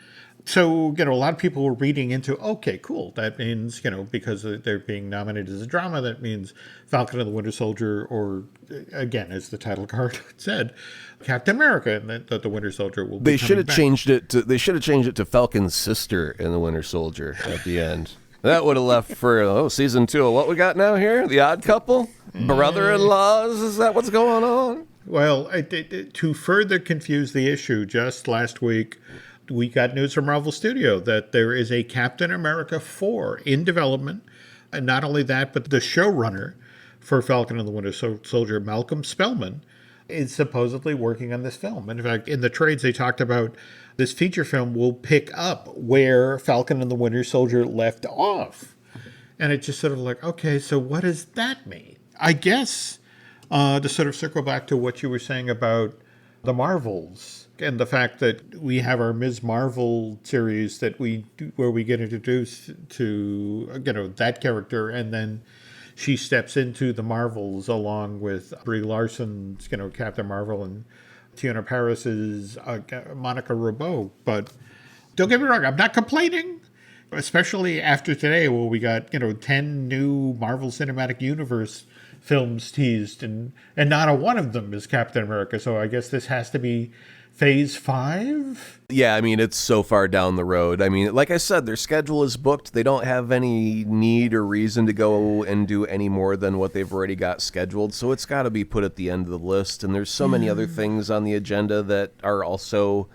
So, a lot of people were reading into, okay, cool. That means, because they're being nominated as a drama, that means Falcon and the Winter Soldier, or again, as the title card said, Captain America and the Winter Soldier will be They should have back. changed it to Falcon's sister and the Winter Soldier at the end. That would have left for season 2 of what we got now here? The Odd Couple? Brother-in-laws? Is that what's going on? Well, to further confuse the issue, just last week, we got news from Marvel Studio that there is a Captain America 4 in development. And not only that, but the showrunner for Falcon and the Winter Soldier, Malcolm Spellman, is supposedly working on this film. And in fact, in the trades, they talked about this feature film will pick up where Falcon and the Winter Soldier left off. And it's just sort of like, okay, so what does that mean? I guess to sort of circle back to what you were saying about the Marvels and the fact that we have our Ms. Marvel series that where we get introduced to, that character, and then she steps into the Marvels along with Brie Larson's, Captain Marvel, and Teyonah Parris's Monica Rambeau. But don't get me wrong, I'm not complaining, especially after today where we got, 10 new Marvel Cinematic Universe films teased, and not a one of them is Captain America. So I guess this has to be Phase 5? Yeah, I mean, it's so far down the road. I mean, like I said, their schedule is booked. They don't have any need or reason to go and do any more than what they've already got scheduled. So it's got to be put at the end of the list. And there's so many other things on the agenda that are also,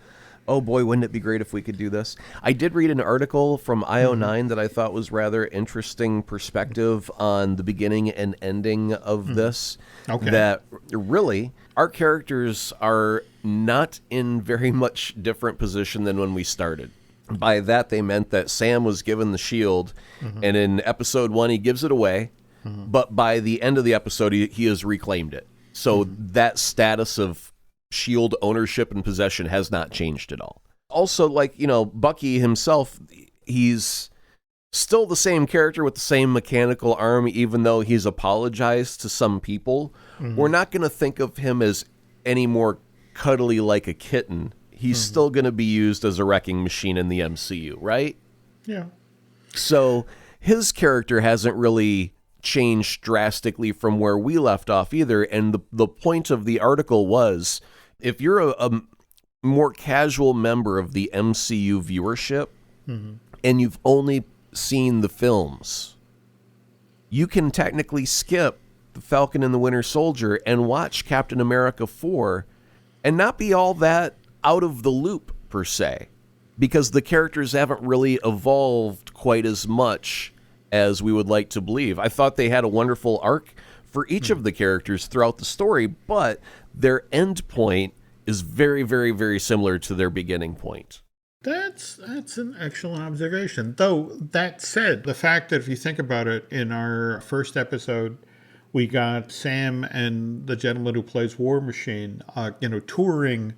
oh boy, wouldn't it be great if we could do this? I did read an article from IO9 that I thought was rather interesting perspective on the beginning and ending of this. Okay. That really, our characters are not in very much different position than when we started. By that, they meant that Sam was given the shield, and in episode 1, he gives it away, but by the end of the episode, he has reclaimed it. So that status of shield ownership and possession has not changed at all. Also, Bucky himself, he's still the same character with the same mechanical arm, even though he's apologized to some people. We're not going to think of him as any more cuddly like a kitten. He's still going to be used as a wrecking machine in the MCU, right? Yeah. So his character hasn't really changed drastically from where we left off either. And the point of the article was, if you're a more casual member of the MCU viewership and you've only seen the films, you can technically skip the Falcon and the Winter Soldier and watch Captain America 4 and not be all that out of the loop, per se, because the characters haven't really evolved quite as much as we would like to believe. I thought they had a wonderful arc for each of the characters throughout the story, but their end point is very, very, very similar to their beginning point. That's an excellent observation. Though, that said, the fact that if you think about it, in our first episode, we got Sam and the gentleman who plays War Machine, touring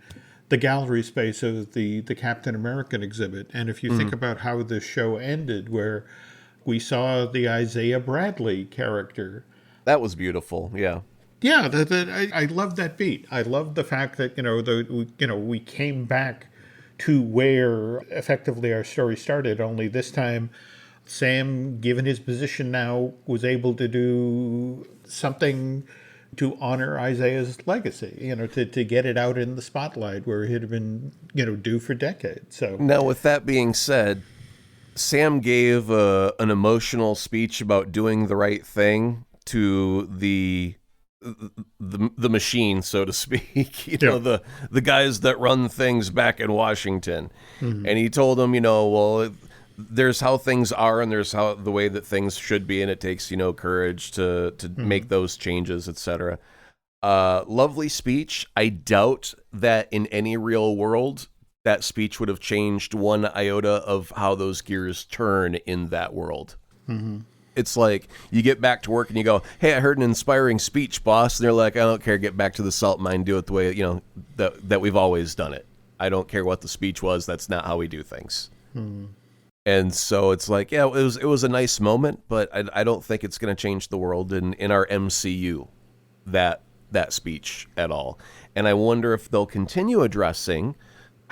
the gallery space of the Captain American exhibit. And if you think about how the show ended, where we saw the Isaiah Bradley character. That was beautiful, yeah. Yeah, I love that beat. I love the fact that, we came back to where effectively our story started, only this time Sam, given his position now, was able to do something to honor Isaiah's legacy, to get it out in the spotlight where it had been, due for decades. So now, with that being said, Sam gave an emotional speech about doing the right thing to the machine, so to speak. The guys that run things back in Washington, and he told them, well, there's how things are, and there's how the way that things should be, and it takes courage to make those changes, etc. Lovely speech. I doubt that in any real world that speech would have changed one iota of how those gears turn in that world. It's like you get back to work and you go, hey, I heard an inspiring speech, boss. And they're like, I don't care. Get back to the salt mine. Do it the way, that we've always done it. I don't care what the speech was. That's not how we do things. And so it's like, yeah, it was a nice moment, but I don't think it's going to change the world in our MCU, that speech at all. And I wonder if they'll continue addressing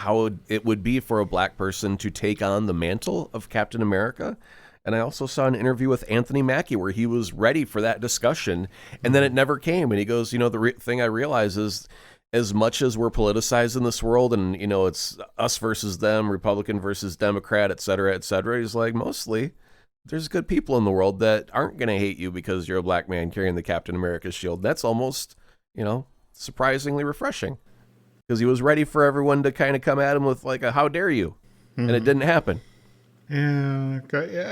how it would be for a black person to take on the mantle of Captain America. And I also saw an interview with Anthony Mackie where he was ready for that discussion, and then it never came. And he goes, the thing I realize is, as much as we're politicized in this world, and it's us versus them, Republican versus Democrat, et cetera, he's like, mostly there's good people in the world that aren't going to hate you because you're a black man carrying the Captain America shield. That's almost, surprisingly refreshing, because he was ready for everyone to kind of come at him with like a how dare you, and it didn't happen. Yeah,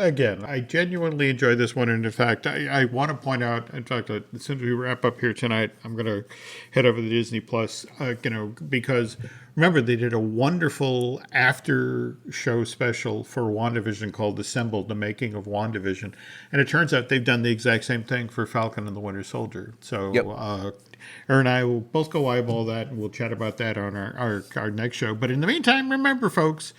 again, I genuinely enjoyed this one. And in fact, I want to point out, in fact, as soon as we wrap up here tonight, I'm going to head over to Disney Plus, because remember, they did a wonderful after show special for WandaVision called Assembled, the making of WandaVision. And it turns out they've done the exact same thing for Falcon and the Winter Soldier. So Aaron and I will both go eyeball that, and we'll chat about that on our next show. But in the meantime, remember, folks,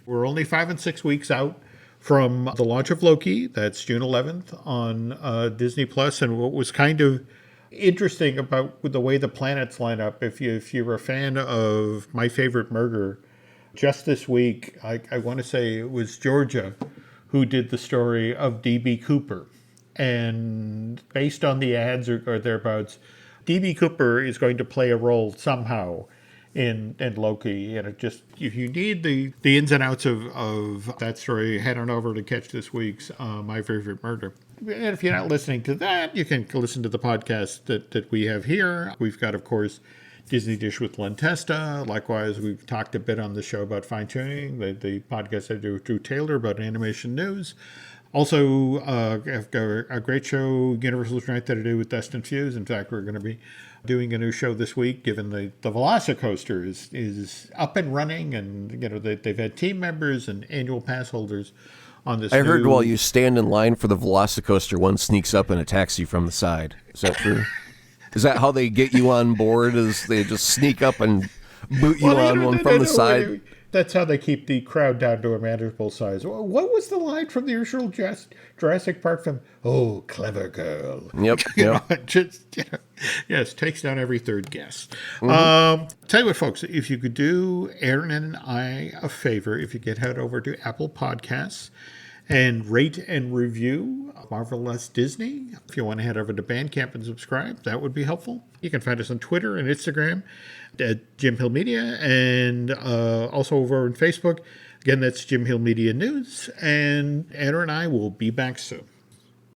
we're only 5 and 6 weeks out from the launch of Loki. That's June 11th on Disney Plus. And what was kind of interesting about the way the planets line up, if you're a fan of My Favorite Murder, just this week, I want to say it was Georgia who did the story of D.B. Cooper. And based on the ads or thereabouts, D.B. Cooper is going to play a role somehow in Loki. And it just, if you need the ins and outs of that story, head on over to catch this week's My Favorite Murder. And if you're not listening to that, you can listen to the podcast that we have here. We've got, of course, Disney Dish with Len Testa. Likewise, we've talked a bit on the show about fine-tuning, the podcast I do with Drew Taylor about animation news. Also, I've got a great show, Universal's Night, that I do with Dustin Fuse. In fact, we're going to be doing a new show this week, given the Velocicoaster is up and running, and they've had team members and annual pass holders on this. I heard while you stand in line for the Velocicoaster, one sneaks up and attacks you from the side. Is that true? Is that how they get you on board? Is they just sneak up and boot you on one from the side? That's how they keep the crowd down to a manageable size. What was the line from the original Jurassic Park film? Oh, clever girl. Yep. Yes, takes down every third guest. Tell you what, folks, if you could do Aaron and I a favor, if you could head over to Apple Podcasts and rate and review Marvelous Disney. If you want to head over to Bandcamp and subscribe, that would be helpful. You can find us on Twitter and Instagram at Jim Hill Media, and also over on Facebook. Again, that's Jim Hill Media News, and Anna and I will be back soon.